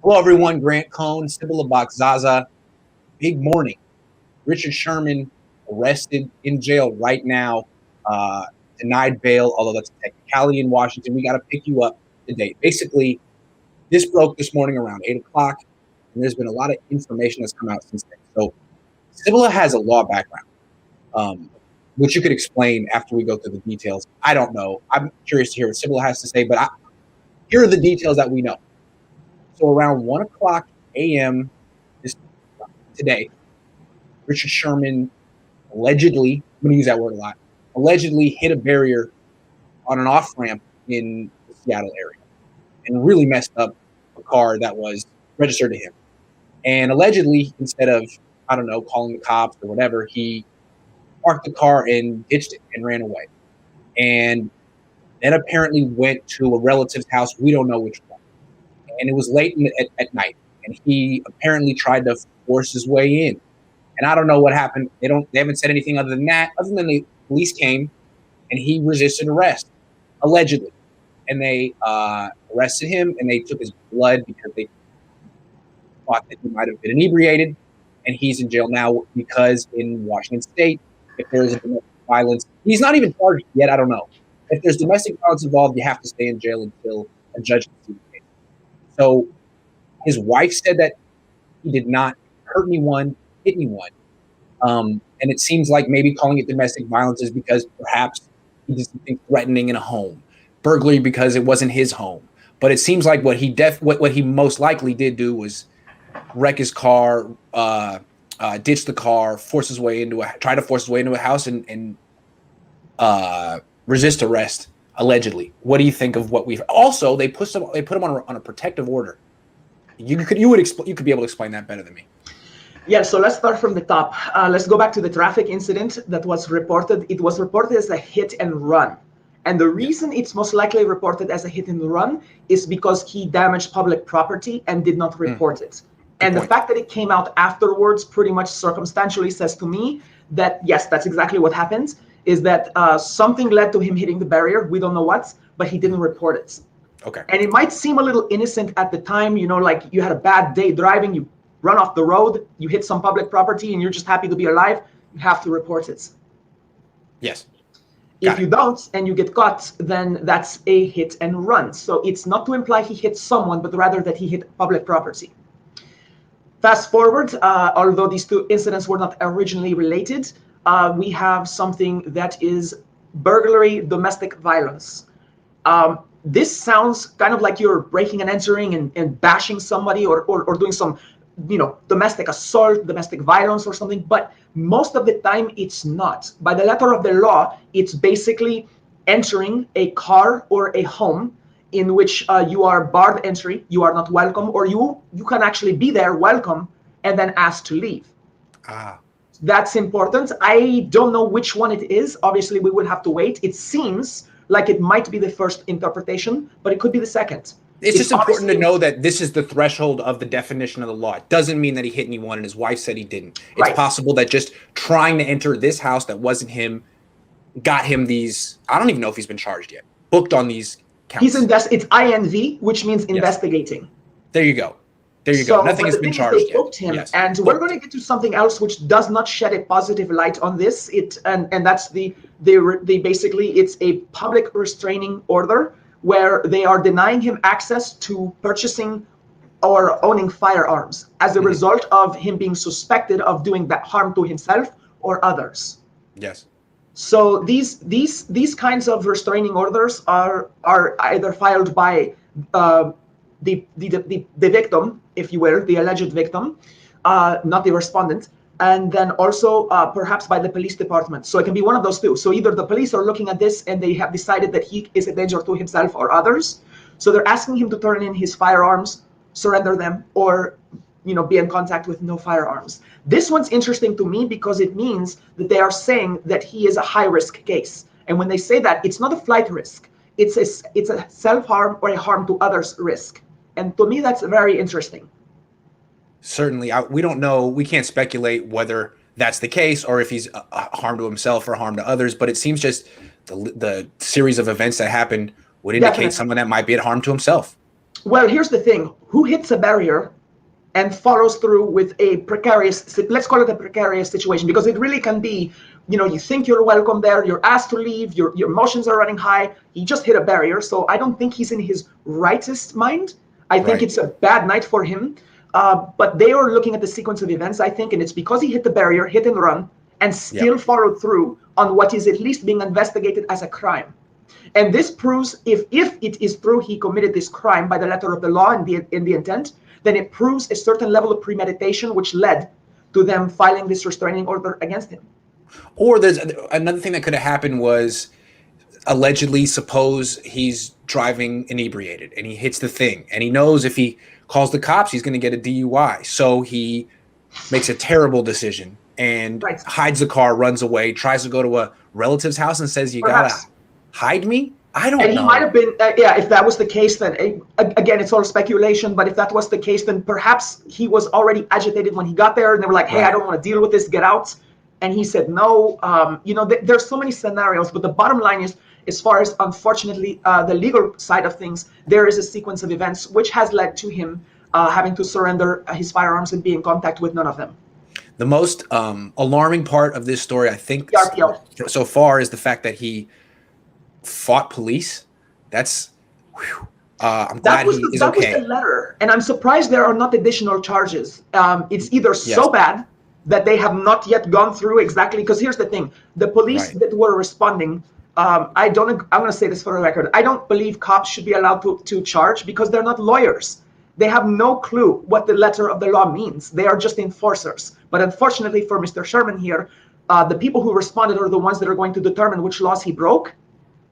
Hello, everyone. Grant Cohn, Sybilla Bakzaza. Big morning. Richard Sherman arrested in jail right now. Denied bail, although that's a technicality in Washington. We got to pick you up to date. Basically, this broke this morning around 8 o'clock, and there's been a lot of information that's come out since then. So Sybilla has a law background, which you could explain after we go through the details. I don't know. I'm curious to hear what Sybilla has to say, but here are the details that we know. So around 1 o'clock a.m. today, Richard Sherman allegedly, I'm going to use that word a lot, allegedly hit a barrier on an off-ramp in the Seattle area and really messed up a car that was registered to him. And allegedly, instead of, I don't know, calling the cops or whatever, he parked the car and ditched it and ran away. And then apparently went to a relative's house. We don't know which one. And it was late at night, and he apparently tried to force his way in. And I don't know what happened. They haven't said anything other than that, other than the police came, and he resisted arrest, allegedly. And they arrested him, and they took his blood because they thought that he might have been inebriated, and he's in jail now because in Washington State, if there's a domestic violence, he's not even charged yet. I don't know. If there's domestic violence involved, you have to stay in jail until a judge can see the case. So his wife said that he did not hurt anyone, hit anyone. And it seems like maybe calling it domestic violence is because perhaps he did something threatening in a home. Burglary because it wasn't his home. But it seems like what he most likely did do was wreck his car, ditch the car, try to force his way into a house and resist arrest. Allegedly. What do you think of what we've also they put him on a protective order? You could be able to explain that better than me. Yeah, so let's start from the top. Let's go back to the traffic incident that was reported. It was reported as a hit and run. And the reason it's most likely reported as a hit and run is because he damaged public property and did not report it. And the fact that it came out afterwards pretty much circumstantially says to me that, yes, that's exactly what happened, is that something led to him hitting the barrier. We don't know what, but he didn't report it. Okay. And it might seem a little innocent at the time, like you had a bad day driving, you run off the road, you hit some public property, and you're just happy to be alive. You have to report it. Yes. If you don't and you get caught, then that's a hit and run. So it's not to imply he hit someone, but rather that he hit public property. Fast forward, although these two incidents were not originally related, we have something that is burglary, domestic violence. This sounds kind of like you're breaking and entering and bashing somebody or doing some, domestic assault, domestic violence or something, but most of the time it's not. By the letter of the law, it's basically entering a car or a home in which you are barred entry, you are not welcome, or you can actually be there welcome and then asked to leave. That's important. I don't know which one it is. Obviously, we will have to wait. It seems like it might be the first interpretation, but it could be the second. It's just important to know that this is the threshold of the definition of the law. It doesn't mean that he hit anyone and his wife said he didn't. It's possible that just trying to enter this house that wasn't him got him these, I don't even know if he's been charged yet, booked on these counts. It's INV, which means investigating. There you go. Nothing has been charged yet. Him, and we're going to get to something else which does not shed a positive light on this. And that's they basically it's a public restraining order where they are denying him access to purchasing or owning firearms as a result of him being suspected of doing that harm to himself or others. Yes. So these kinds of restraining orders are either filed by the victim, if you will, the alleged victim, not the respondent, and then also perhaps by the police department. So it can be one of those two. So either the police are looking at this and they have decided that he is a danger to himself or others. So they're asking him to turn in his firearms, surrender them, or be in contact with no firearms. This one's interesting to me because it means that they are saying that he is a high-risk case. And when they say that, it's not a flight risk. It's a self-harm or a harm to others risk. And to me, that's very interesting. Certainly. We don't know. We can't speculate whether that's the case or if he's a harm to himself or harm to others. But it seems just the series of events that happened would indicate someone that might be at harm to himself. Well, here's the thing. Who hits a barrier and follows through with a precarious, let's call it a precarious situation, because it really can be, you think you're welcome there, you're asked to leave, your emotions are running high, he just hit a barrier. So I don't think he's in his rightest mind. I think it's a bad night for him. But they are looking at the sequence of events, I think, and it's because he hit the barrier, hit and run, and still followed through on what is at least being investigated as a crime. And this proves, if it is true he committed this crime by the letter of the law and in the intent, then it proves a certain level of premeditation, which led to them filing this restraining order against him. Or there's another thing that could have happened was, allegedly, suppose he's driving inebriated and he hits the thing and he knows if he calls the cops, he's going to get a DUI. So he makes a terrible decision and hides the car, runs away, tries to go to a relative's house and says, you got to hide me? I don't know. And he might have been, if that was the case, then again, it's all speculation. But if that was the case, then perhaps he was already agitated when he got there and they were like, hey, I don't want to deal with this, get out. And he said no. There's so many scenarios, but the bottom line is, as far as, unfortunately, the legal side of things, there is a sequence of events which has led to him having to surrender his firearms and be in contact with none of them. The most alarming part of this story, I think, so far, is the fact that he fought police. That's, I'm glad he is okay. That was the letter, and I'm surprised there are not additional charges. It's either so bad that they have not yet gone through exactly, because here's the thing, the police that were responding, I'm going to say this for the record, I don't believe cops should be allowed to charge because they're not lawyers. They have no clue what the letter of the law means. They are just enforcers. But unfortunately for Mr. Sherman here, the people who responded are the ones that are going to determine which laws he broke,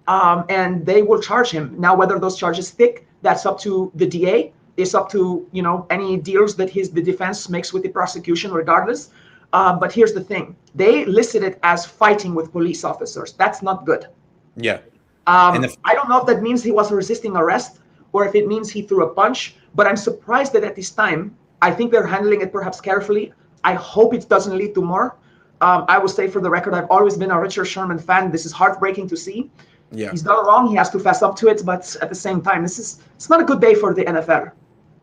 and they will charge him. Now, whether those charges stick, that's up to the DA. It's up to any deals that the defense makes with the prosecution, regardless. But here's the thing: they listed it as fighting with police officers. That's not good. Yeah. I don't know if that means he was resisting arrest or if it means he threw a punch. But I'm surprised that at this time, I think they're handling it perhaps carefully. I hope it doesn't lead to more. I will say for the record, I've always been a Richard Sherman fan. This is heartbreaking to see. Yeah. He's done wrong. He has to fess up to it. But at the same time, it's not a good day for the NFL.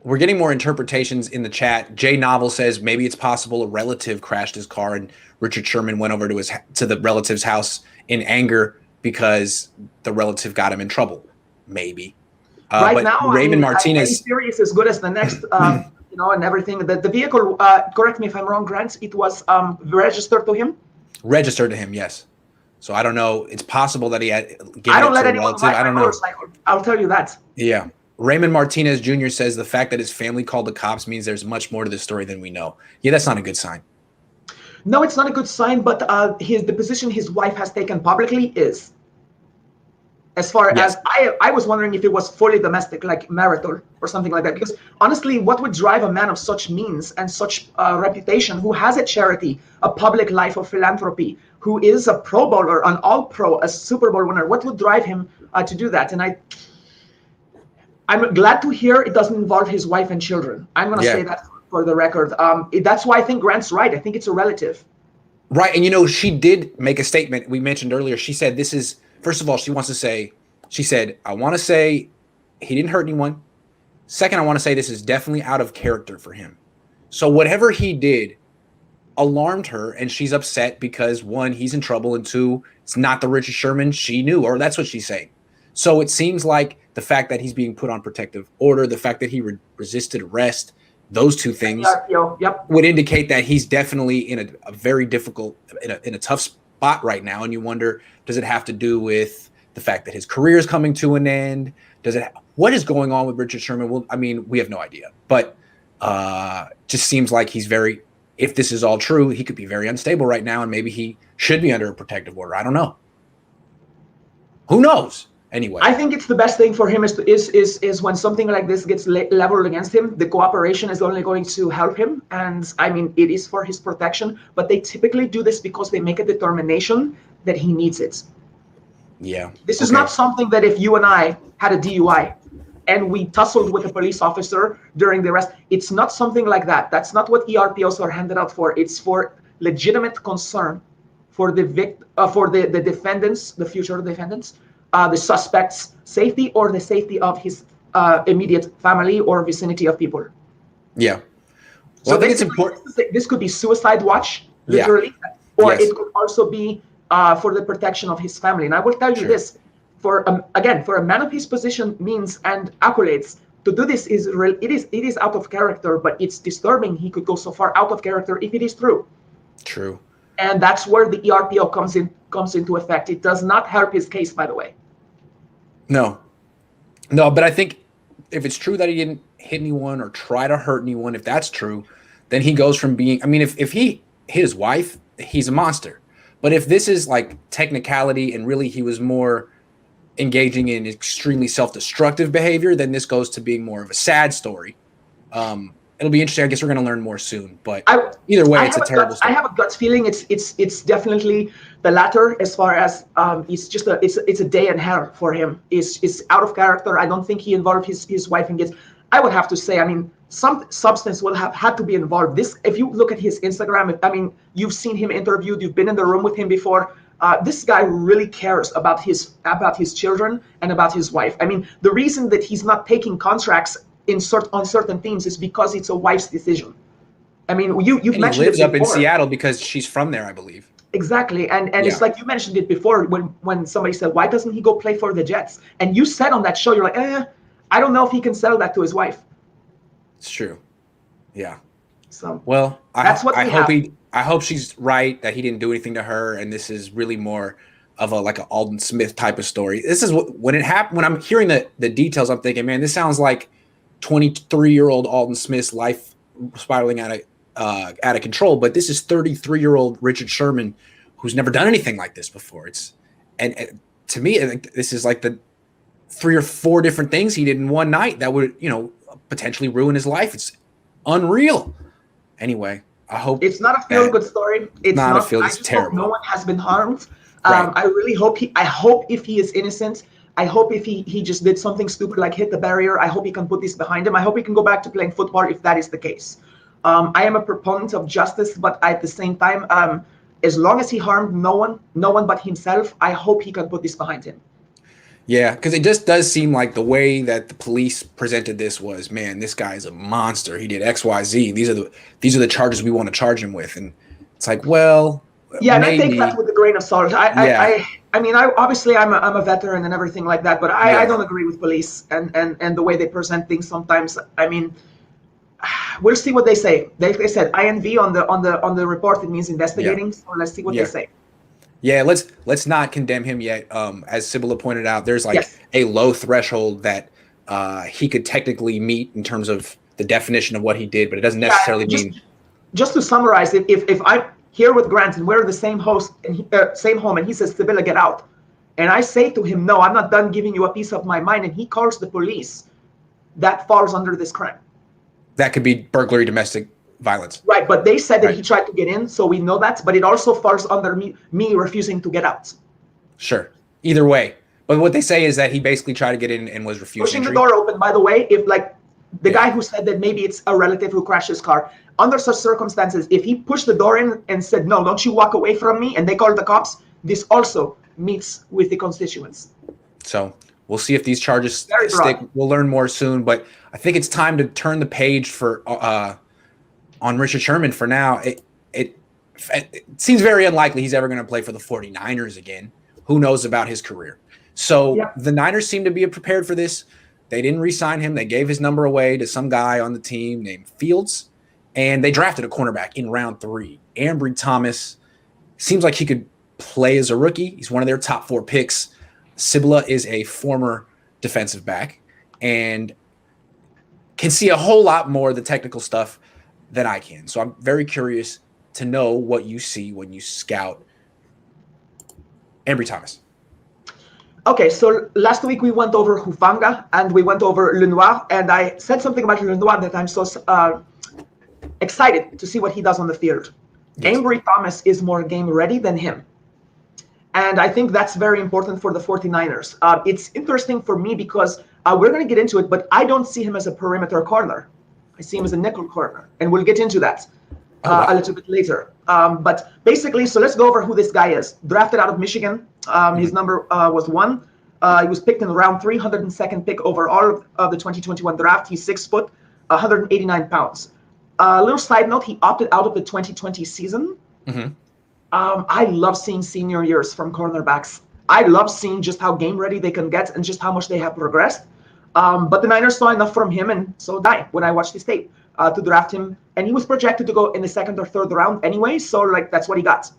We're getting more interpretations in the chat. Jay Novel says maybe it's possible a relative crashed his car and Richard Sherman went over to the relative's house in anger because the relative got him in trouble. Maybe. Right now, Raymond Martinez theory is as good as the next. And everything. The vehicle. Correct me if I'm wrong, Grant. It was registered to him. Registered to him, yes. So I don't know. It's possible that he had given I don't it let to a anyone relative. I don't know. I'll tell you that. Yeah. Raymond Martinez Jr. says the fact that his family called the cops means there's much more to this story than we know. Yeah, that's not a good sign. No, it's not a good sign, but the position his wife has taken publicly is. As far as I was wondering if it was fully domestic, like marital or something like that. Because honestly, what would drive a man of such means and such reputation, who has a charity, a public life of philanthropy, who is a Pro Bowler, an All-Pro, a Super Bowl winner, what would drive him to do that? And I'm glad to hear it doesn't involve his wife and children. I'm going to say that for the record. That's why I think Grant's right. I think it's a relative. Right. And, she did make a statement we mentioned earlier. She said this is, first of all, she said, I want to say he didn't hurt anyone. Second, I want to say this is definitely out of character for him. So whatever he did alarmed her, and she's upset because, one, he's in trouble, and two, it's not the Richard Sherman she knew, or that's what she's saying. So it seems like the fact that he's being put on protective order, the fact that he resisted arrest, those two things would indicate that he's definitely in a very difficult, in a tough spot right now. And you wonder, does it have to do with the fact that his career is coming to an end? What is going on with Richard Sherman? Well, I mean, we have no idea, but just seems like if this is all true, he could be very unstable right now, and maybe he should be under a protective order. I don't know. Who knows? Anyway, I think it's the best thing for him is when something like this gets leveled against him, the cooperation is only going to help him. And I mean, it is for his protection, but they typically do this because they make a determination that he needs it. Yeah. This is not something that if you and I had a DUI and we tussled with a police officer during the arrest, it's not something like that. That's not what ERPOs are handed out for. It's for legitimate concern for the defendants, the future defendants, the suspect's safety or the safety of his immediate family or vicinity of people. Yeah. Well, So I think it's important. This could be suicide watch, literally, or Yes. it could also be for the protection of his family. And I will tell you this, for a man of his position, means, and accolades, to do this it is out of character, but it's disturbing. He could go so far out of character if it is true. True. And that's where the ERPO comes into effect. It does not help his case, by the way. No, but I think if it's true that he didn't hit anyone or try to hurt anyone, if that's true, then he goes from being, I mean, if he hit his wife, he's a monster. But if this is like technicality and really he was more engaging in extremely self-destructive behavior, then this goes to being more of a sad story. It'll be interesting. I guess we're going to learn more soon. But either way, it's a terrible story. I have a gut feeling it's definitely the latter. As far as it's a day in hell for him. It's out of character. I don't think he involved his wife in kids. I would have to say, I mean, some substance would have had to be involved. This, if you look at his Instagram, I mean, you've seen him interviewed. You've been in the room with him before. This guy really cares about his children and about his wife. I mean, the reason that he's not taking contracts on certain themes is because it's a wife's decision. I mean, you've mentioned he lives it up in before. Seattle because she's from there, I believe. Exactly, and it's like you mentioned it before when somebody said, why doesn't he go play for the Jets? And you said on that show, you're like, I don't know if he can sell that to his wife. It's true. Yeah. So well, I hope she's right that he didn't do anything to her, and this is really more of like an Alden Smith type of story. This is when it happened. When I'm hearing the details, I'm thinking, man, this sounds like 23-year-old Alden Smith's life spiraling out of control. But this is 33-year-old Richard Sherman, who's never done anything like this before. And to me, I think this is like the 3 or 4 different things he did in one night that would, potentially ruin his life. It's unreal. Anyway, I hope it's not a feel-good story. It's not a feel. It's terrible. No one has been harmed. Right. I really hope I hope if he is innocent. I hope if he just did something stupid like hit the barrier, I hope he can put this behind him. I hope he can go back to playing football if that is the case. I am a proponent of justice, but at the same time, as long as he harmed no one but himself, I hope he can put this behind him. Yeah, because it just does seem like the way that the police presented this was, man, this guy is a monster. He did X, Y, Z. These are the charges we want to charge him with, and it's like, well, yeah, maybe. And I take that with a grain of salt. I mean, obviously I'm a veteran and everything like that, but I don't agree with police and the way they present things sometimes. I mean, we'll see what they say. They said INV on the report. It means investigating. Yeah. So let's see what they say. Yeah, let's not condemn him yet. As Sybilla pointed out, there's like a low threshold that he could technically meet in terms of the definition of what he did, but it doesn't necessarily mean. Just to summarize it, if I'm here with Grant and we're the same host and same home, and he says, Sybilla, get out, and I say to him, no, I'm not done giving you a piece of my mind, and he calls the police, that falls under this crime. That could be burglary, domestic violence. Right, but they said that he tried to get in, so we know that, but it also falls under me refusing to get out. Sure. Either way. But what they say is that he basically tried to get in and was refused. Pushing the door open, by the way, if like the guy who said that maybe it's a relative who crashed his car, under such circumstances, if he pushed the door in and said, no, don't you walk away from me, and they called the cops, this also meets with the constituents. So we'll see if these charges stick. We'll learn more soon, but I think it's time to turn the page for on Richard Sherman for now. It seems very unlikely he's ever going to play for the 49ers again. Who knows about his career? So the Niners seem to be prepared for this. They didn't re-sign him. They gave his number away to some guy on the team named Fields, and they drafted a cornerback in round 3. Ambry Thomas seems like he could play as a rookie. He's one of their top 4 picks. Sybilla is a former defensive back and can see a whole lot more of the technical stuff than I can. So I'm very curious to know what you see when you scout Ambry Thomas. Okay, so last week we went over Hufanga and we went over Lenoir, and I said something about Lenoir that I'm so excited to see what he does on the field. Yes. Ambry Thomas is more game ready than him. And I think that's very important for the 49ers. It's interesting for me because we're going to get into it, but I don't see him as a perimeter corner. I see him as a nickel corner, and we'll get into that a little bit later. But basically, so let's go over who this guy is. Drafted out of Michigan. His number was 1. He was picked in round 302nd pick overall of the 2021 draft. He's 6 foot, 189 pounds. A little side note, he opted out of the 2020 season. Mm-hmm. I love seeing senior years from cornerbacks. I love seeing just how game ready they can get and just how much they have progressed. But the Niners saw enough from him, and so did I when I watched his tape, to draft him. And he was projected to go in the 2nd or 3rd round anyway, so like that's what he got.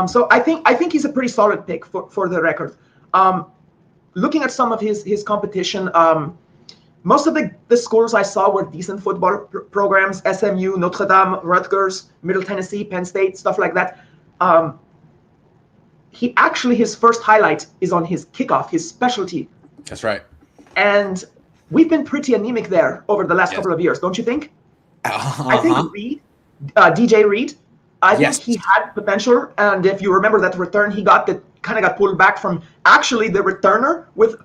So I think he's a pretty solid pick for the record. Looking at some of his competition, most of the schools I saw were decent football programs: SMU, Notre Dame, Rutgers, Middle Tennessee, Penn State, stuff like that. His first highlight is on his kickoff, his specialty. That's right. And we've been pretty anemic there over the last couple of years, don't you think? I think Reed, DJ Reed, I think he had potential. And if you remember that return he got that kind of got pulled back from actually the returner with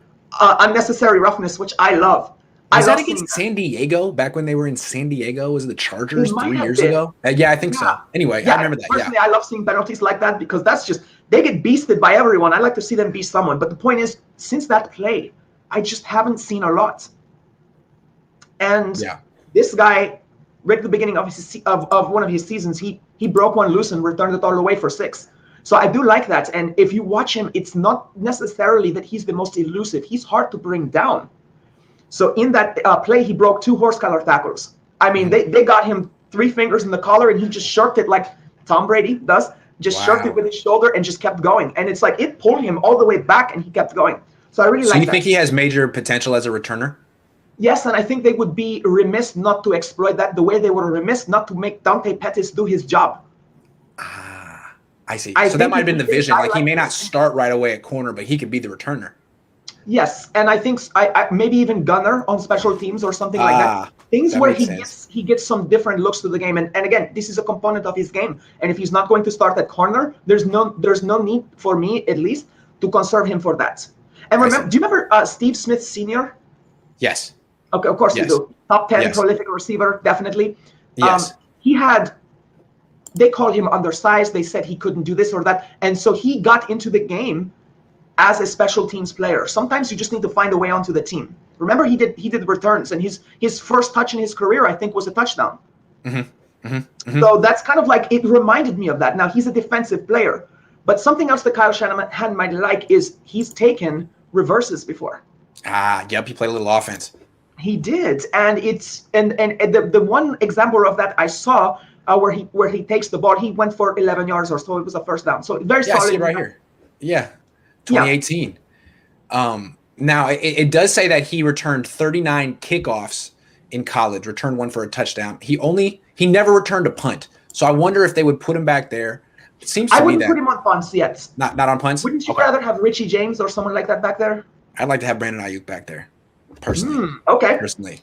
unnecessary roughness, which I love. Was that against San Diego back when they were in San Diego? Was it the Chargers 3 years ago? Yeah, I think so. Anyway, I remember that. Personally, I love seeing penalties like that because that's just, they get beasted by everyone. I like to see them beast someone. But the point is, since that play, I just haven't seen a lot. And this guy, right at the beginning of one of his seasons, he broke one loose and returned it all the way for 6. So I do like that. And if you watch him, it's not necessarily that he's the most elusive. He's hard to bring down. So in that play, he broke 2 horse collar tackles. I mean, they got him 3 fingers in the collar, and he just shirked it like Tom Brady does. Just shirked it with his shoulder and just kept going. And it's like it pulled him all the way back, and he kept going. So I really like that. So you think he has major potential as a returner? Yes, and I think they would be remiss not to exploit that the way they were remiss not to make Dante Pettis do his job. I see. So that might have been the vision. Like he may not start right away at corner, but he could be the returner. Yes, and I think maybe even gunner on special teams or something like that. Things where he gets some different looks to the game. And again, this is a component of his game. And if he's not going to start at corner, there's no need for me, at least, to conserve him for that. And remember, do you remember Steve Smith Sr.? Yes. Okay, of course you do. Top 10 prolific receiver, definitely. Yes. They called him undersized. They said he couldn't do this or that. And so he got into the game as a special teams player. Sometimes you just need to find a way onto the team. Remember, he did returns, and his first touch in his career, I think, was a touchdown. So that's kind of like, it reminded me of that. Now, he's a defensive player. But something else that Kyle Shanahan might like is he's taken reverses before. Yep, he played a little offense. He did, and it's and the one example of that I saw where he takes the ball, he went for 11 yards or so. It was a first down. So very solid. I see it right here. Yeah, 2018. Now it does say that he returned 39 kickoffs in college, returned 1 for a touchdown. He never returned a punt. So I wonder if they would put him back there. It seems to I me wouldn't that put him on punts yet. Not on punts. Wouldn't you rather have Richie James or someone like that back there? I'd like to have Brandon Ayuk back there, personally. Okay. Personally.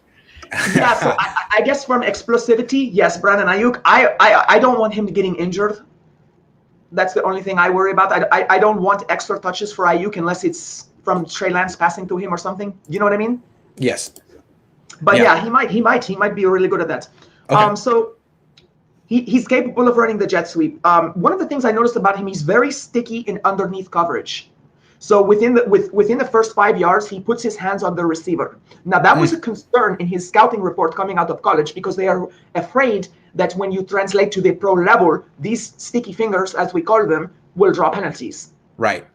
Yeah, so I guess from explosivity, yes, Brandon Ayuk. I don't want him getting injured. That's the only thing I worry about. I don't want extra touches for Ayuk unless it's from Trey Lance passing to him or something. You know what I mean? Yes. But he might be really good at that. Okay. So he's capable of running the jet sweep. One of the things I noticed about him, he's very sticky in underneath coverage. So within the first 5 yards, he puts his hands on the receiver. Now that was a concern in his scouting report coming out of college because they are afraid that when you translate to the pro level, these sticky fingers, as we call them, will draw penalties. Right.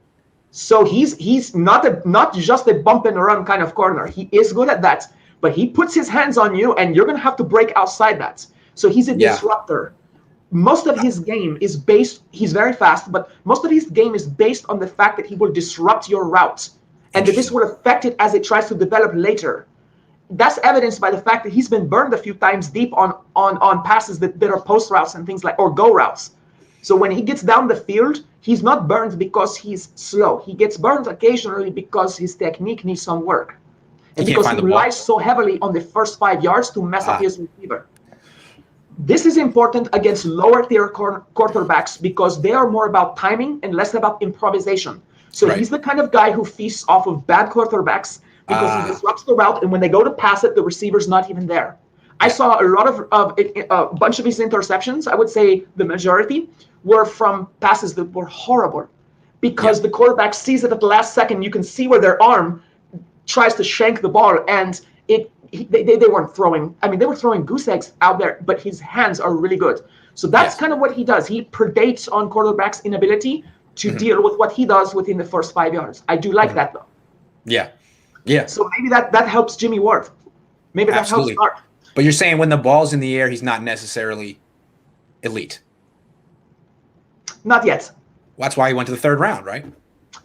So he's not just a bump and run kind of corner. He is good at that, but he puts his hands on you, and you're going to have to break outside that. So he's a disruptor. Most of his game is based, he's very fast, but most of his game is based on the fact that he will disrupt your route and that this will affect it as it tries to develop later. That's evidenced by the fact that he's been burned a few times deep on passes that are post routes and things like, or go routes. So when he gets down the field, he's not burned because he's slow. He gets burned occasionally because his technique needs some work. And because he relies so heavily on the first 5 yards to mess up his receiver. This is important against lower tier quarterbacks because they are more about timing and less about improvisation. So he's the kind of guy who feasts off of bad quarterbacks because he disrupts the route, and when they go to pass it, the receiver's not even there. I saw a lot of a bunch of his interceptions. I would say the majority were from passes that were horrible. because the quarterback sees it at the last second. You can see where their arm tries to shank the ball, and they weren't throwing. I mean, they were throwing goose eggs out there, but his hands are really good. So that's kind of what he does. He predates on quarterback's inability to deal with what he does within the first 5 yards. I do like that, though. Yeah. Yeah. So maybe that helps Jimmy Ward. Maybe that helps Tart. But you're saying when the ball's in the air, he's not necessarily elite. Not yet. Well, that's why he went to the third round, right?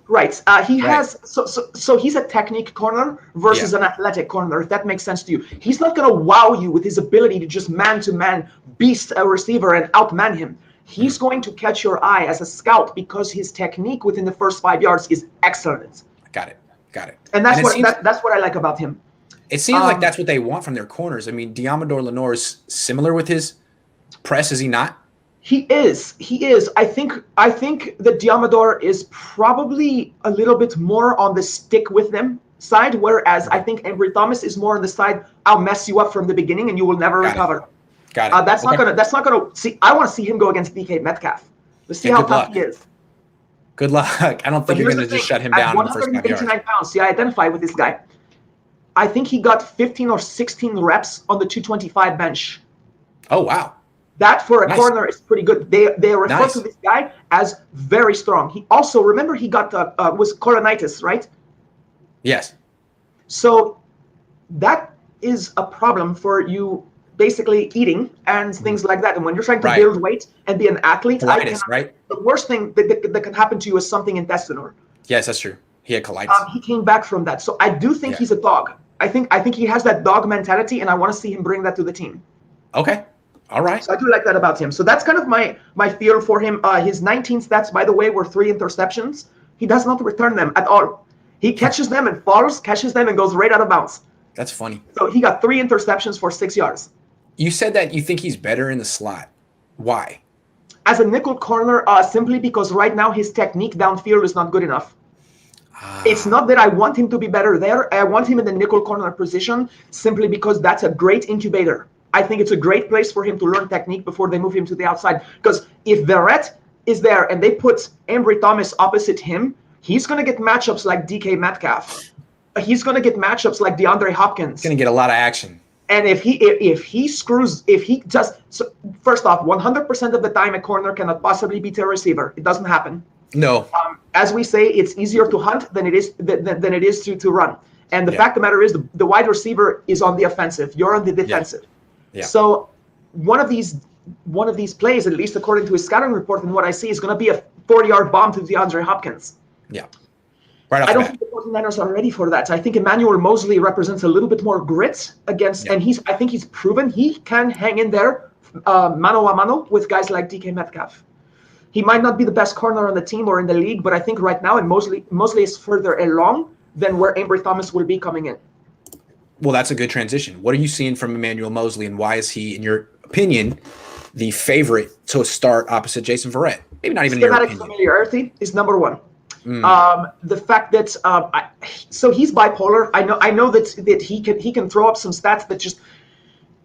Right. He has so he's a technique corner versus an athletic corner, if that makes sense to you. He's not going to wow you with his ability to just man-to-man beast a receiver and outman him. He's going to catch your eye as a scout because his technique within the first 5 yards is excellent. Got it. And that's what I like about him. It seems like that's what they want from their corners. I mean, Diamador Lenore is similar with his press, is he not? He is. I think that Diamador is probably a little bit more on the stick with them side, whereas I think Ambry Thomas is more on the side, I'll mess you up from the beginning and you will never recover. Got it. That's not gonna see. I want to see him go against DK Metcalf. Let's see how tough he is. Good luck. I don't think you're going to just shut him down in the first 5 yards. 189 pounds. See, I identify with this guy. I think he got 15 or 16 reps on the 225 bench. Oh, wow. That for a corner is pretty good. They refer to this guy as very strong. He also, remember, he got was colonitis, right? Yes. So that is a problem for you basically eating and things like that. And when you're trying to build weight and be an athlete, right? The worst thing that can happen to you is something intestinal. Yes, that's true. He had colitis. He came back from that. So I do think he's a dog. I think he has that dog mentality, and I want to see him bring that to the team. Okay. All right. So I do like that about him. So that's kind of my feel for him. His 19 stats, by the way, were 3 interceptions. He does not return them at all. He catches them and falls, catches them and goes right out of bounds. That's funny. So he got 3 interceptions for 6 yards. You said that you think he's better in the slot. Why? As a nickel corner, simply because right now his technique downfield is not good enough. It's not that I want him to be better there. I want him in the nickel corner position simply because that's a great incubator. I think it's a great place for him to learn technique before they move him to the outside. Because if Verrett is there and they put Ambry Thomas opposite him, he's going to get matchups like DK Metcalf. He's going to get matchups like DeAndre Hopkins. He's going to get a lot of action. And if he just first off, 100% of the time a corner cannot possibly beat a receiver. It doesn't happen. No. As we say, it's easier to hunt than it is to run. And the fact of the matter is, the wide receiver is on the offensive. You're on the defensive. Yeah. So one of these plays, at least according to his scouting report and what I see, is going to be a 40-yard bomb to DeAndre Hopkins. Yeah. Right off I don't think the 49ers are ready for that. I think Emmanuel Mosley represents a little bit more grit against, and I think he's proven he can hang in there mano a mano with guys like DK Metcalf. He might not be the best corner on the team or in the league, but I think right now, and Mosley is further along than where Ambry Thomas will be coming in. Well, that's a good transition. What are you seeing from Emmanuel Mosley, and why is he, in your opinion, the favorite to start opposite Jason Verrett? Maybe not even in your opinion. Familiarity is number one. The fact that so he's bipolar. I know that he can throw up some stats that just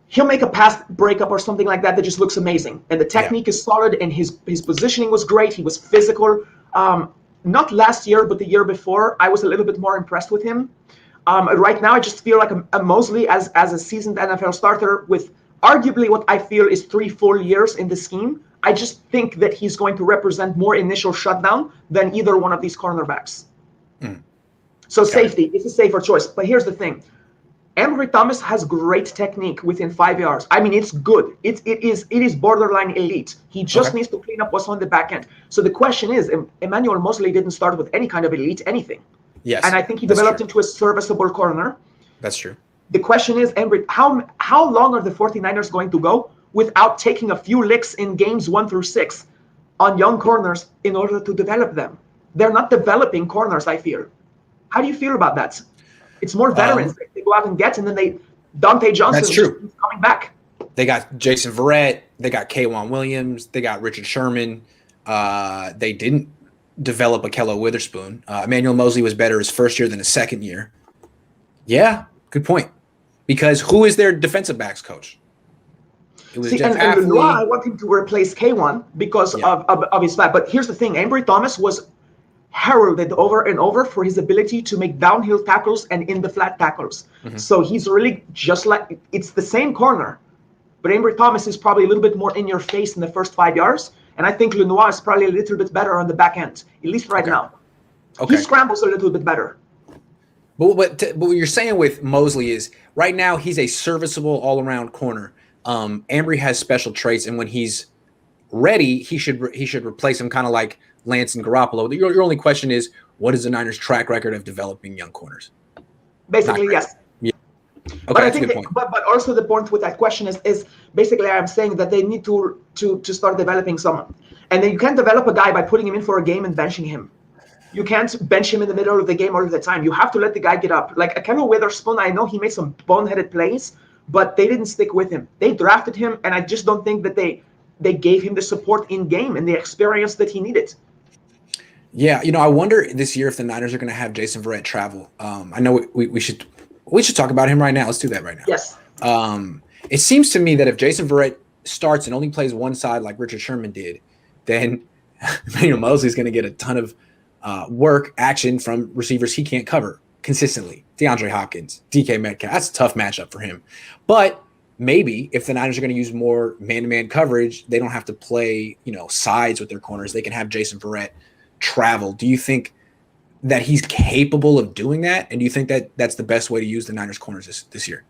he'll make a pass breakup or something like that just looks amazing, and the technique is solid, and his positioning was great. He was physical. Not last year, but the year before, I was a little bit more impressed with him. Right now, I just feel like a Mosley as a seasoned NFL starter with arguably what I feel is 3 full years in the scheme. I just think that he's going to represent more initial shutdown than either one of these cornerbacks. So safety is a safer choice. But here's the thing. Ambry Thomas has great technique within 5 yards. I mean, it's good. It is borderline elite. He just needs to clean up what's on the back end. So the question is, Emmanuel Mosley didn't start with any kind of elite anything. Yes. And I think he developed into a serviceable corner. That's true. The question is, Ambry, how long are the 49ers going to go without taking a few licks in games 1 through 6 on young corners in order to develop them? They're not developing corners, I fear. How do you feel about that? It's more veterans they go out and get, and then Dante Johnson that's true. Is coming back. They got Jason Verrett. They got K'Wan Williams. They got Richard Sherman. They didn't develop Akello Witherspoon. Emmanuel Mosley was better his first year than his second year. Yeah, good point. Because who is their defensive backs coach? It was Jeff and I want him to replace K'Wan because of his back. But here's the thing. Ambry Thomas was heralded over and over for his ability to make downhill tackles and in the flat tackles. So he's really just like, it's the same corner, but Ambry Thomas is probably a little bit more in your face in the first 5 yards. And I think Lenoir is probably a little bit better on the back end, at least right now. He scrambles a little bit better. But what you're saying with Mosley is right now he's a serviceable all-around corner. Ambry has special traits, and when he's ready, he should replace him, kind of like Lance and Garoppolo. Your only question is, what is the Niners' track record of developing young corners? Basically, yes. Yeah. Okay, but I that's a think good point. But also the point with that question is basically I'm saying that they need to start developing someone, and then you can't develop a guy by putting him in for a game and benching him. You can't bench him in the middle of the game all of the time. You have to let the guy get up. Like Akello Witherspoon, I know he made some boneheaded plays, but they didn't stick with him. They drafted him, and I just don't think that they gave him the support in game and the experience that he needed. Yeah, I wonder this year if the Niners are going to have Jason Verrett travel. I know we should talk about him right now. Let's do that right now. Yes. It seems to me that if Jason Verrett starts and only plays one side like Richard Sherman did, then Mosley's going to get a ton of work action from receivers he can't cover consistently. DeAndre Hopkins, DK Metcalf. That's a tough matchup for him. But maybe if the Niners are going to use more man-to-man coverage, they don't have to play, sides with their corners. They can have Jason Verrett travel. Do you think that he's capable of doing that? And do you think that that's the best way to use the Niners corners this year?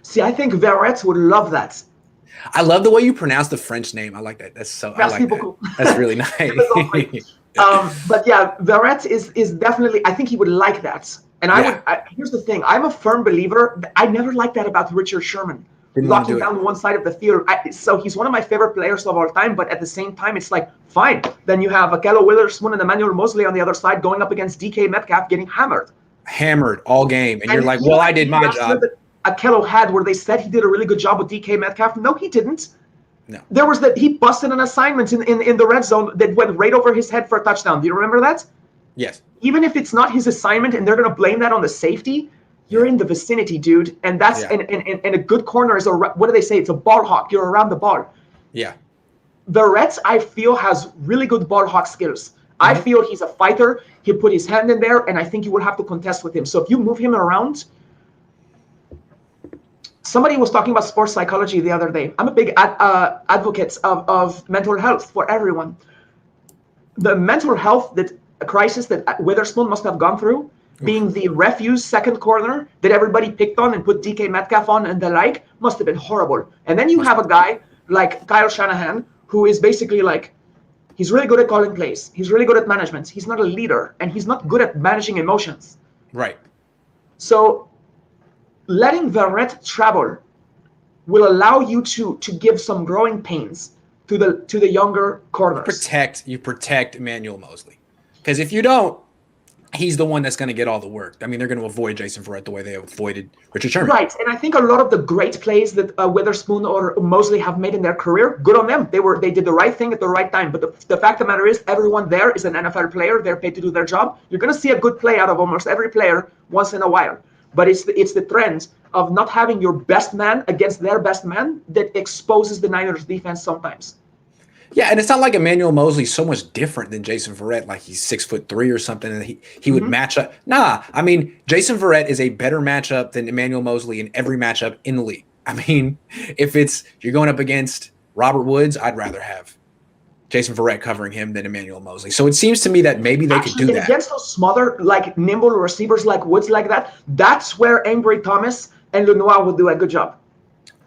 See, I think Verrett would love that. I love the way you pronounce the French name. I like that. I like that. That's really nice. But yeah, Verrett is definitely, I think he would like that. And here's the thing. I'm a firm believer. I never liked that about Richard Sherman. Locking down one side of the field. So he's one of my favorite players of all time, but at the same time, it's like, fine. Then you have Akello Witherspoon and Emmanuel Mosley on the other side going up against DK Metcalf getting hammered. Hammered all game. And you're like, well, I did my job. Akello had where they said he did a really good job with DK Metcalf. No, he didn't. No. There was that he busted an assignment in the red zone that went right over his head for a touchdown. Do you remember that? Yes. Even if it's not his assignment and they're going to blame that on the safety, you're in the vicinity, dude. And that's and a good corner is what do they say? It's a ball hawk. You're around the ball. Yeah. Verrett, I feel, has really good ball hawk skills. I feel he's a fighter. He put his hand in there, and I think you would have to contest with him. So if you move him around. Somebody was talking about sports psychology the other day. I'm a big advocate of mental health for everyone. The mental health crisis that Witherspoon must have gone through, being the refuse second corner that everybody picked on and put DK Metcalf on and the like, must have been horrible. And then you have a guy like Kyle Shanahan, who is basically like, he's really good at calling plays. He's really good at management. He's not a leader, and he's not good at managing emotions. Right. So letting Verrett travel will allow you to give some growing pains to the younger corners. You protect Emmanuel Mosley, because if you don't, he's the one that's going to get all the work. I mean, they're going to avoid Jason Verrett the way they avoided Richard Sherman. Right, and I think a lot of the great plays that Witherspoon or Mosley have made in their career, good on them. They did the right thing at the right time. But the fact of the matter is, everyone there is an NFL player. They're paid to do their job. You're going to see a good play out of almost every player once in a while. But it's the trend of not having your best man against their best man that exposes the Niners defense sometimes. Yeah, and it's not like Emmanuel Mosley's so much different than Jason Verrett, like he's 6'3" or something, and he would match up. Nah, I mean, Jason Verrett is a better matchup than Emmanuel Mosley in every matchup in the league. I mean, if you're going up against Robert Woods, I'd rather have Jason Verrett covering him than Emmanuel Mosley. So it seems to me that maybe they could do that. Against those smaller, like nimble receivers like Woods like that, that's where Ambry Thomas and Lenoir would do a good job.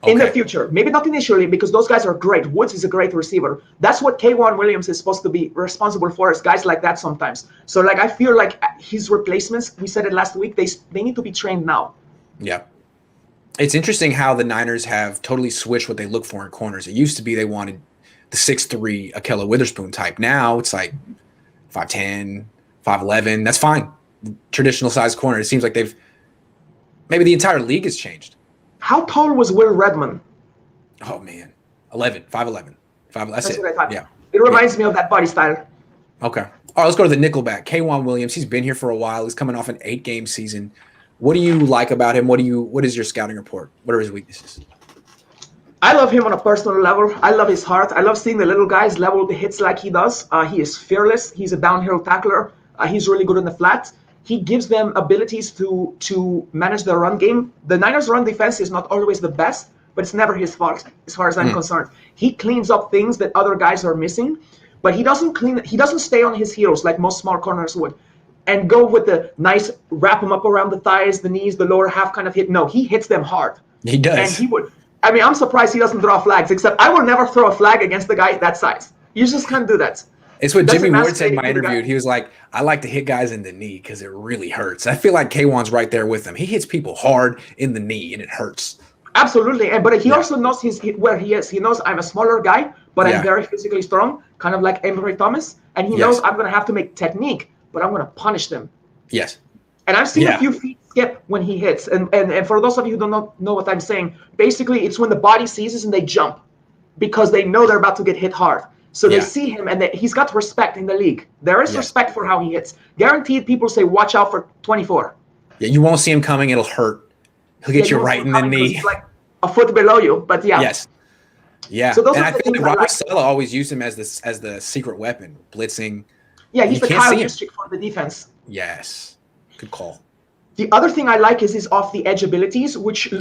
In the future. Maybe not initially, because those guys are great. Woods is a great receiver. That's what K'Wan Williams is supposed to be responsible for, is guys like that sometimes. So like I feel like his replacements, we said it last week, they need to be trained now. Yeah. It's interesting how the Niners have totally switched what they look for in corners. It used to be they wanted the 6'3" Akello Witherspoon type. Now it's like 5'10", 5'11". That's fine. Traditional size corner. It seems like maybe the entire league has changed. How tall was Will Redmond? Oh, man. 5'11". That's it. What I thought. Yeah. It reminds me of that body style. Okay. All right, let's go to the nickelback. K'Wan Williams. He's been here for a while. He's coming off an 8-game season. What do you like about him? What is your scouting report? What are his weaknesses? I love him on a personal level. I love his heart. I love seeing the little guys level the hits like he does. He is fearless. He's a downhill tackler. He's really good in the flat. He gives them abilities to manage their run game. The Niners' run defense is not always the best, but it's never his fault, as far as I'm concerned. He cleans up things that other guys are missing, but he doesn't stay on his heels like most small corners would and go with the nice wrap them up around the thighs, the knees, the lower half kind of hit. No, he hits them hard. He does. And he would. I mean, I'm surprised he doesn't draw flags, except I will never throw a flag against the guy that size. You just can't do that. It's what Jimmy Ward said in my interview. He was like, I like to hit guys in the knee because it really hurts. I feel like K1's right there with him. He hits people hard in the knee, and it hurts. Absolutely. But he also knows where he is. He knows I'm a smaller guy, but I'm very physically strong, kind of like Ambry Thomas. And he knows I'm going to have to make technique, but I'm going to punish them. Yes. And I've seen a few feet skip when he hits. And for those of you who don't know what I'm saying, basically it's when the body seizes and they jump because they know they're about to get hit hard. So they see him, and he's got respect in the league. There is respect for how he hits. Guaranteed, people say, watch out for 24. Yeah, you won't see him coming. It'll hurt. He'll get you right in the knee. He's like a foot below you, but Yes. Yeah. So those and are I the feel things like Robert like. Saleh always used him as the secret weapon, blitzing. Yeah, he's You the can't Kyle see him. Juszczyk for the defense. Yes. Good call. The other thing I like is his off-the-edge abilities, which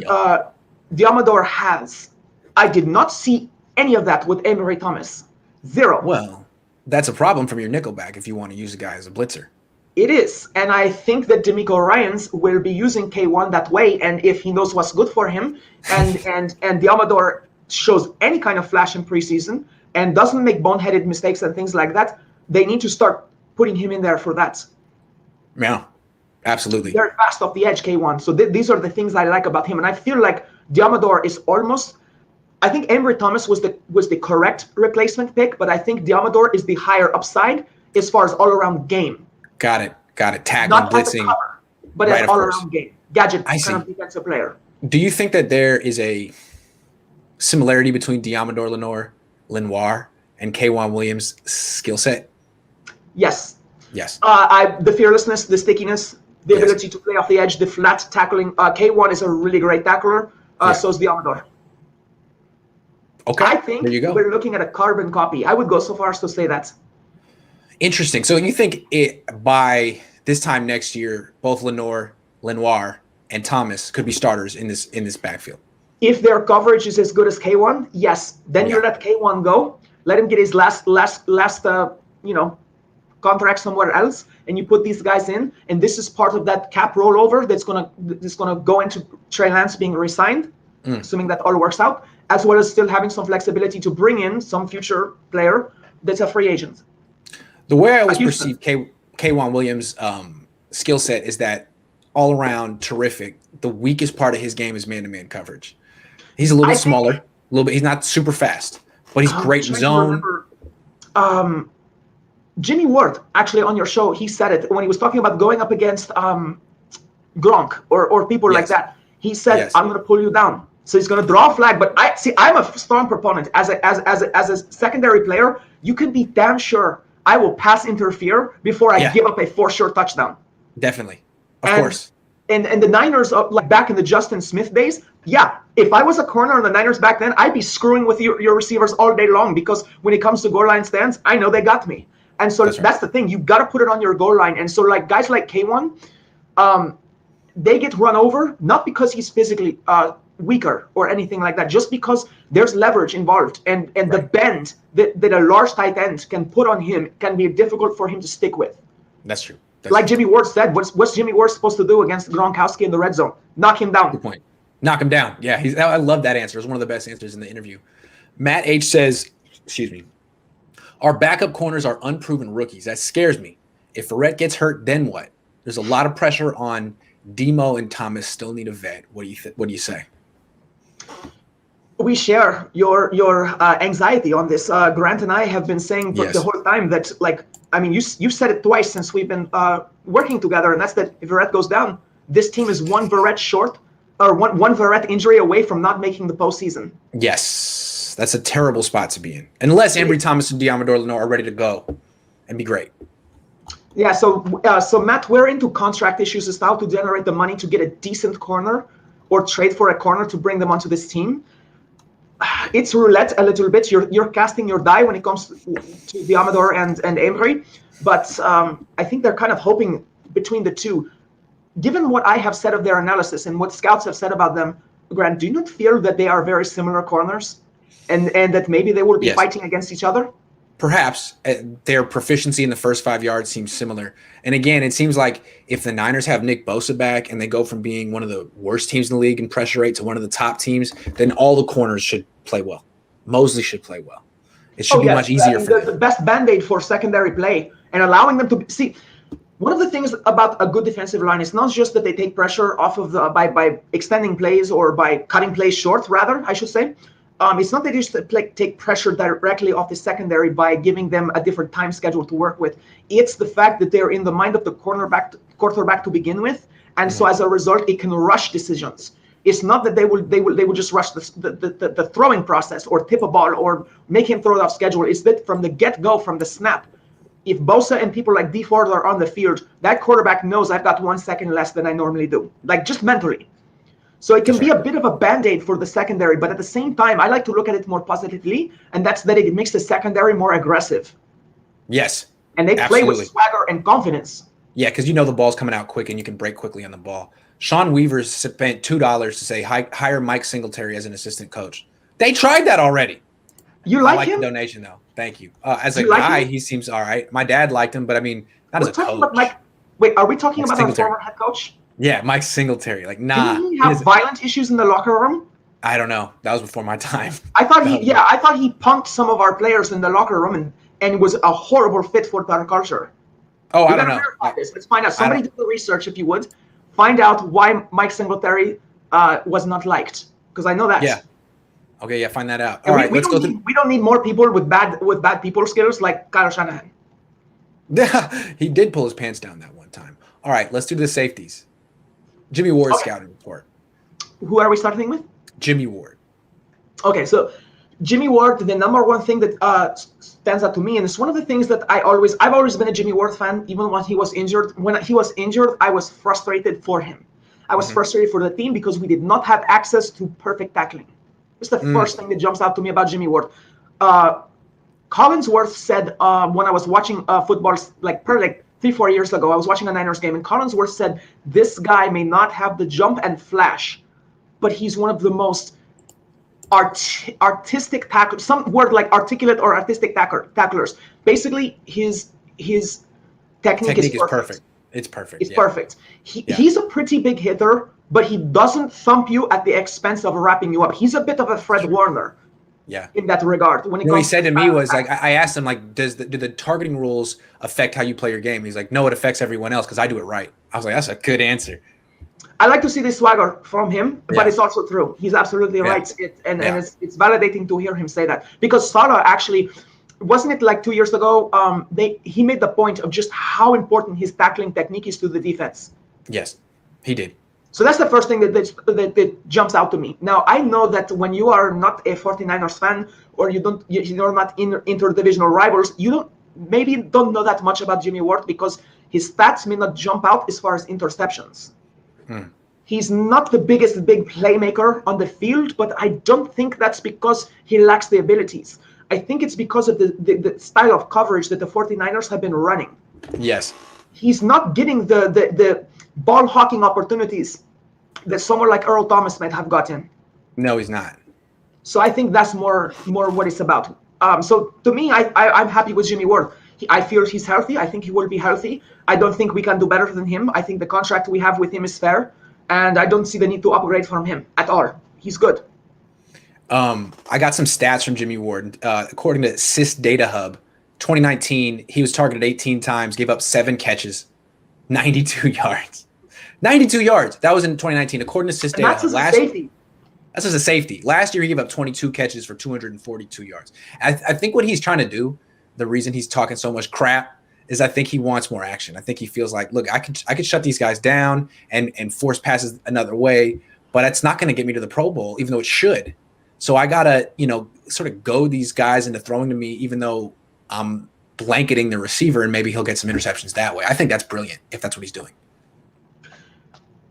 Diamador has. I did not see any of that with Ambry Thomas. Zero. Well, that's a problem from your nickelback if you want to use a guy as a blitzer. It is, and I think that D'Amico Ryans will be using K1 that way, and if he knows what's good for him, and Diamador shows any kind of flash in preseason and doesn't make boneheaded mistakes and things like that, they need to start putting him in there for that. Yeah, absolutely. Very fast off the edge, K1. So these are the things I like about him, and I feel like Diamador is almost. I think Ambry Thomas was the correct replacement pick, but I think Diamador is the higher upside as far as all-around game. Got it. Tackling, Not blitzing. cover, but Right, an of course. all-around game. Gadget I kind see. of defensive player. Do you think that there is a similarity between Diamador Lenoir, and K1 Williams' skill set? Yes. Yes. The fearlessness, the stickiness, the Yes. ability to play off the edge, the flat tackling. K1 is a really great tackler. So is Diamador. Okay. I think there you go. we're looking at a carbon copy. I would go so far as to say that. Interesting. So you think by this time next year, both Lenoir, and Thomas could be starters in this backfield? If their coverage is as good as K1, yes. Then you let K1 go, let him get his last contract somewhere else, and you put these guys in. And this is part of that cap rollover that's gonna go into Trey Lance being re-signed, assuming that all works out, as well as still having some flexibility to bring in some future player that's a free agent. The way I always perceive K1 Williams' skill set is that all around terrific. The weakest part of his game is man-to-man coverage. He's a little bit smaller, a little bit. He's not super fast, but he's great in zone. Jimmy Ward, actually on your show, he said it when he was talking about going up against Gronk or people like that. He said, "I'm going to pull you down." So he's going to draw a flag. But I'm a strong proponent as a secondary player. You can be damn sure I will pass interfere before I give up a for-sure touchdown. Definitely, of course. And the Niners, like back in the Justin Smith days, if I was a corner on the Niners back then, I'd be screwing with your receivers all day long because when it comes to goal line stands, I know they got me. And so that's the thing. You got to put it on your goal line. And so like guys like K1, they get run over, not because he's physically weaker or anything like that, just because there's leverage involved. And the bend that a large tight end can put on him can be difficult for him to stick with. That's true. Jimmy Ward said, what's Jimmy Ward supposed to do against Gronkowski in the red zone? Knock him down. Good point. Knock him down. Yeah, I love that answer. It was one of the best answers in the interview. Matt H says, our backup corners are unproven rookies. That scares me. If Verrett gets hurt, then what? There's a lot of pressure on Demo and Thomas. Still need a vet. What do you say? We share your anxiety on this. Grant and I have been saying the whole time that, you've said it twice since we've been working together, and that's that if Verrett goes down, this team is one Verrett short, or one Verrett injury away from not making the postseason. Yes, that's a terrible spot to be in, unless Ambry Thomas and Diamador Lenoir are ready to go and be great. Yeah, so Matt, we're into contract issues as now to generate the money to get a decent corner or trade for a corner to bring them onto this team. It's roulette a little bit. You're casting your die when it comes to Diamador and Ambry. But I think they're kind of hoping between the two. Given what I have said of their analysis and what scouts have said about them, Grant, do you not feel that they are very similar corners, and that maybe they will be fighting against each other? Perhaps their proficiency in the first 5 yards seems similar. And again, it seems like if the Niners have Nick Bosa back and they go from being one of the worst teams in the league in pressure rate to one of the top teams, then all the corners should play well. Mosley should play well. It should be much easier for them. The best Band-Aid for secondary play and allowing them to see. One of the things about a good defensive line is not just that they take pressure off of by extending plays or by cutting plays short, rather, I should say. It's not that they just take pressure directly off the secondary by giving them a different time schedule to work with. It's the fact that they're in the mind of the quarterback to begin with, and so as a result, it can rush decisions. It's not that they will just rush the throwing process or tip a ball or make him throw it off schedule. It's that from the get-go, from the snap, if Bosa and people like D Ford are on the field, that quarterback knows I've got 1 second less than I normally do, like just mentally. So it can be a bit of a Band-Aid for the secondary, but at the same time, I like to look at it more positively, and that's that it makes the secondary more aggressive. Yes. And they play with swagger and confidence. Yeah, because you know the ball's coming out quick and you can break quickly on the ball. Sean Weaver spent $2 to say hire Mike Singletary as an assistant coach. They tried that already. You like him? The donation, though. Thank you. As a guy, he seems all right. My dad liked him, but I mean, not as a coach. Wait, are we talking about our former head coach? Yeah, Mike Singletary. Like, nah. Didn't he have violent issues in the locker room? I don't know. That was before my time. I thought he punked some of our players in the locker room and was a horrible fit for our culture. Oh, I don't know. Let's find out. Somebody do the research if you would. Find out why Mike Singletary was not liked, because I know that. Yeah. Okay, yeah, find that out. All right, let's go. We don't need more people with bad people skills like Kyle Shanahan. He did pull his pants down that one time. All right, let's do the safeties. Jimmy Ward scouting report. Who are we starting with? Jimmy Ward. Okay, so Jimmy Ward, the number one thing that stands out to me, and it's one of the things that I've always been a Jimmy Ward fan, even when he was injured. When he was injured, I was frustrated for him. I was frustrated for the team because we did not have access to perfect tackling. It's the first thing that jumps out to me about Jimmy Ward. Collinsworth said when I was watching football, like 3-4 years ago, I was watching a Niners game, and Collinsworth said, this guy may not have the jump and flash, but he's one of the most artistic tacklers, some word like articulate or artistic tacklers. Basically, his technique is perfect. It's perfect. It's perfect. He's a pretty big hitter, but he doesn't thump you at the expense of wrapping you up. He's a bit of a Fred Warner. Yeah. In that regard. When he said to me was like, I asked him, like, do the targeting rules affect how you play your game? He's like, no, it affects everyone else because I do it right. I was like, that's a good answer. I like to see this swagger from him, but it's also true. He's absolutely right. And it's validating to hear him say that. Because Salah actually, wasn't it like 2 years ago, he made the point of just how important his tackling technique is to the defense. Yes, he did. So that's the first thing that jumps out to me. Now, I know that when you are not a 49ers fan or you're not interdivisional rivals, you don't know that much about Jimmy Ward because his stats may not jump out as far as interceptions. He's not the biggest big playmaker on the field, but I don't think that's because he lacks the abilities. I think it's because of the style of coverage that the 49ers have been running. Yes. He's not getting the ball hawking opportunities that someone like Earl Thomas might have gotten. No, he's not. So I think that's more what it's about. So to me, I'm happy with Jimmy Ward. I feel he's healthy. I think he will be healthy. I don't think we can do better than him. I think the contract we have with him is fair, and I don't see the need to upgrade from him at all. He's good. I got some stats from Jimmy Ward. According to Sys Data Hub, 2019, he was targeted 18 times, gave up 7 catches, 92 yards. 92 yards. That was in 2019, according to Sys Data Hub. That's a safety. That's as a safety. Last year, he gave up 22 catches for 242 yards. I think what he's trying to do, the reason he's talking so much crap, is I think he wants more action. I think he feels like, look, I could shut these guys down and force passes another way, but it's not going to get me to the Pro Bowl, even though it should. So I got to, sort of goad these guys into throwing to me, even though I'm blanketing the receiver, and maybe he'll get some interceptions that way. I think that's brilliant if that's what he's doing.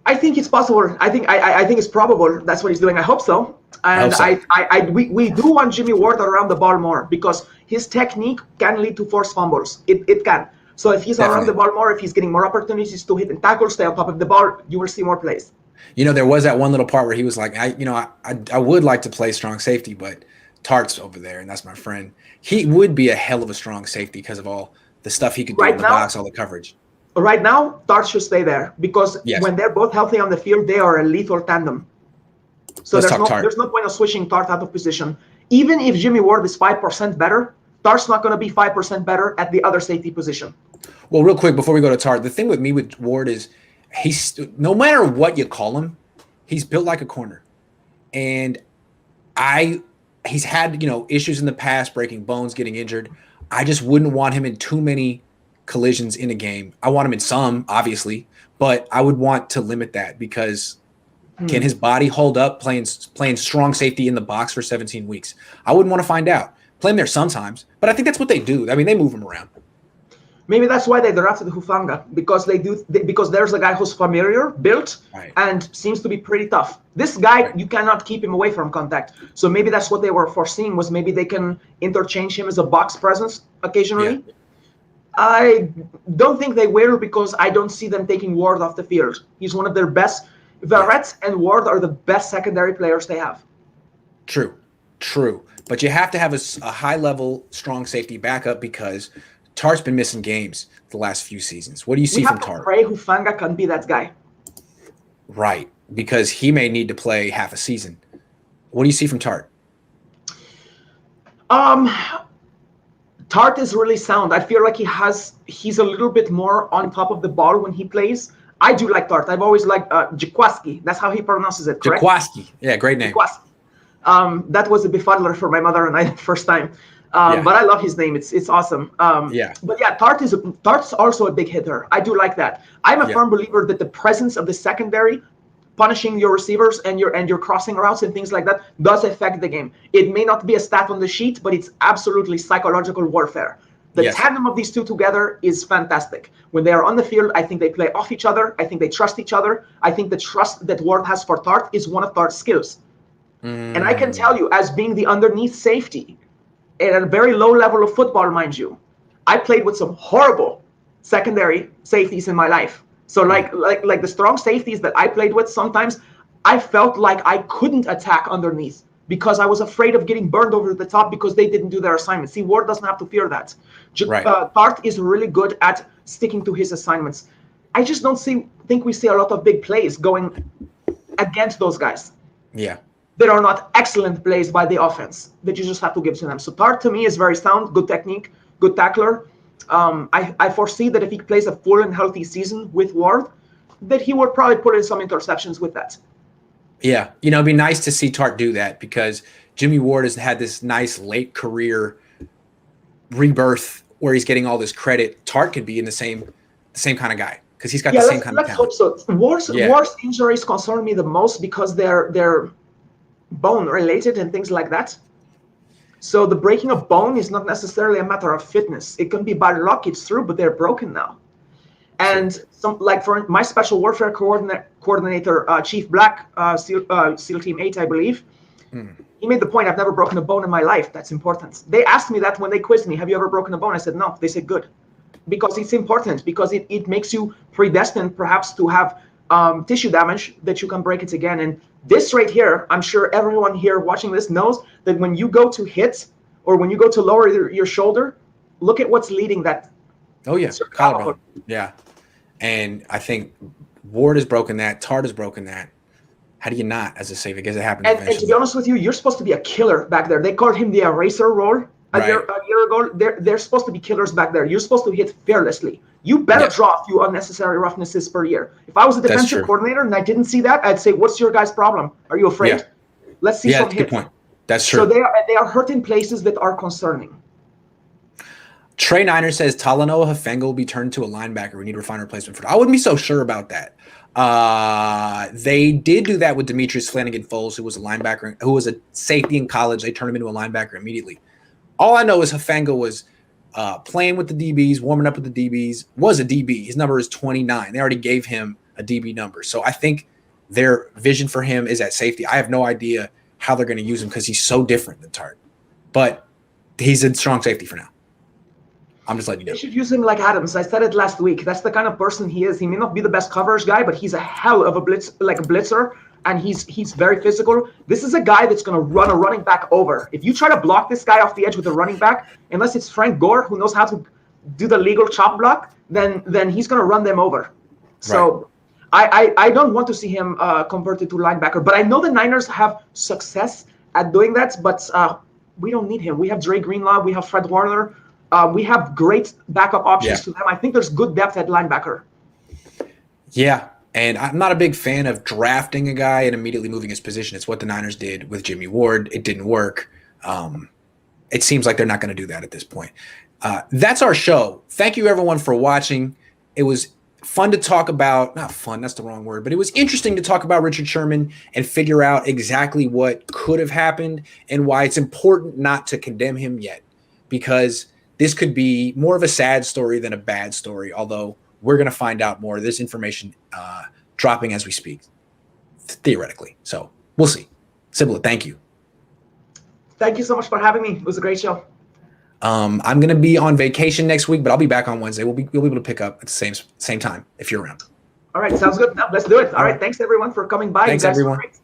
I think it's possible. I think it's probable that's what he's doing. I hope so. And we do want Jimmy Ward around the ball more because his technique can lead to forced fumbles. It can. So if he's around the ball more, if he's getting more opportunities to hit and tackle, stay on top of the ball, you will see more plays. There was that one little part where he was like, I would like to play strong safety, but Tart's over there, and that's my friend. He would be a hell of a strong safety because of all the stuff he could do in the box, all the coverage. Right now, Tart should stay there because when they're both healthy on the field, they are a lethal tandem. So there's no point of switching Tart out of position. Even if Jimmy Ward is 5% better, Tart's not going to be 5% better at the other safety position. Well, real quick, before we go to Tart, the thing with me with Ward is he's no matter what you call him, he's built like a corner. And he's had, issues in the past, breaking bones, getting injured. I just wouldn't want him in too many collisions in a game. I want him in some, obviously, but I would want to limit that because can his body hold up playing strong safety in the box for 17 weeks? I wouldn't want to find out. Play him there sometimes, but I think that's what they do. I mean, they move him around. Maybe that's why they drafted Hufanga, because because there's a guy who's familiar, built, and seems to be pretty tough. This guy, you cannot keep him away from contact. So maybe that's what they were foreseeing, was maybe they can interchange him as a box presence occasionally. Yeah. I don't think they will because I don't see them taking Ward off the field. He's one of their best. Verrett and Ward are the best secondary players they have. True. But you have to have a high-level, strong safety backup because Tart's been missing games the last few seasons. What do you see from Tart? Pray Hufanga can be that guy. Right, because he may need to play half a season. What do you see from Tart? Tart is really sound. I feel like he's a little bit more on top of the ball when he plays. I do like Tart. I've always liked Jaquaski. That's how he pronounces it, correct? Jaquaski. Yeah, great name. Jaquaski. That was a befuddler for my mother and I the first time. But I love his name. It's awesome. But yeah, Tart's also a big hitter. I do like that. I'm a firm believer that the presence of the secondary, punishing your receivers and your crossing routes and things like that does affect the game. It may not be a stat on the sheet, but it's absolutely psychological warfare. The tandem of these two together is fantastic. When they are on the field, I think they play off each other. I think they trust each other. I think the trust that Ward has for Tart is one of Tart's skills. And I can tell you, as being the underneath safety, at a very low level of football, mind you, I played with some horrible secondary safeties in my life. So like the strong safeties that I played with, sometimes I felt like I couldn't attack underneath because I was afraid of getting burned over the top because they didn't do their assignment. See, Ward doesn't have to fear that. Tart is really good at sticking to his assignments. I just don't think we see a lot of big plays going against those guys. Yeah. There are not excellent plays by the offense that you just have to give to them. So Tart, to me, is very sound, good technique, good tackler. I foresee that if he plays a full and healthy season with Ward, that he would probably put in some interceptions with that. Yeah, it'd be nice to see Tart do that because Jimmy Ward has had this nice late career rebirth where he's getting all this credit. Tart could be in the same kind of guy because he's got the same kind of talent. Hope so. Ward's injuries concern me the most because they're bone related and things like that. So the breaking of bone is not necessarily a matter of fitness. It can be bad luck, it's true, but they're broken now. And for my special warfare coordinator, Chief Black, SEAL Team 8, I believe, he made the point, I've never broken a bone in my life. That's important. They asked me that when they quizzed me, have you ever broken a bone? I said, no. They said, good. Because it's important, because it makes you predestined perhaps to have tissue damage that you can break it again. And this right here, I'm sure everyone here watching this knows that when you go to hit or when you go to lower your shoulder, look at what's leading that. Oh, yeah. Collarbone. Yeah. And I think Ward has broken that. Tart has broken that. How do you not as a safety? Because it happens eventually. And to be honest with you, you're supposed to be a killer back there. They called him the eraser role a year ago. They're supposed to be killers back there. You're supposed to hit fearlessly. You better draw a few unnecessary roughnesses per year. If I was a defensive coordinator and I didn't see that, I'd say, what's your guys' problem? Are you afraid? Yeah. Let's see some hits. Good point. That's true. So they are hurt in places that are concerning. Trey Niner says Talanoa Hufanga will be turned to a linebacker. We need to find a replacement for it. I wouldn't be so sure about that. They did do that with Demetrius Flanagan-Foles, who was a linebacker, who was a safety in college. They turned him into a linebacker immediately. All I know is Hufanga was playing with the DBs, warming up with the DBs, was a DB. His number is 29. They already gave him a DB number. So I think their vision for him is at safety. I have no idea how they're going to use him because he's so different than Tart. But he's a strong safety for now. I'm just letting you know. They should use him like Adams. I said it last week. That's the kind of person he is. He may not be the best coverage guy, but he's a hell of a blitzer, and he's very physical. This is a guy that's going to run a running back over. If you try to block this guy off the edge with a running back, unless it's Frank Gore who knows how to do the legal chop block, then he's going to run them over. So I don't want to see him converted to linebacker, but I know the Niners have success at doing that, but we don't need him. We have Dre Greenlaw. We have Fred Warner. We have great backup options to them. I think there's good depth at linebacker. Yeah, and I'm not a big fan of drafting a guy and immediately moving his position. It's what the Niners did with Jimmy Ward. It didn't work. It seems like they're not going to do that at this point. That's our show. Thank you, everyone, for watching. It was fun to talk about. Not fun, that's the wrong word, but it was interesting to talk about Richard Sherman and figure out exactly what could have happened and why it's important not to condemn him yet, because this could be more of a sad story than a bad story, although we're going to find out more. This information dropping as we speak, theoretically. So we'll see. Sybilla, thank you. Thank you so much for having me. It was a great show. I'm going to be on vacation next week, but I'll be back on Wednesday. We'll be able to pick up at the same time if you're around. All right, sounds good. Now, let's do it. All right, thanks everyone for coming by. Thanks, you guys everyone. Were great.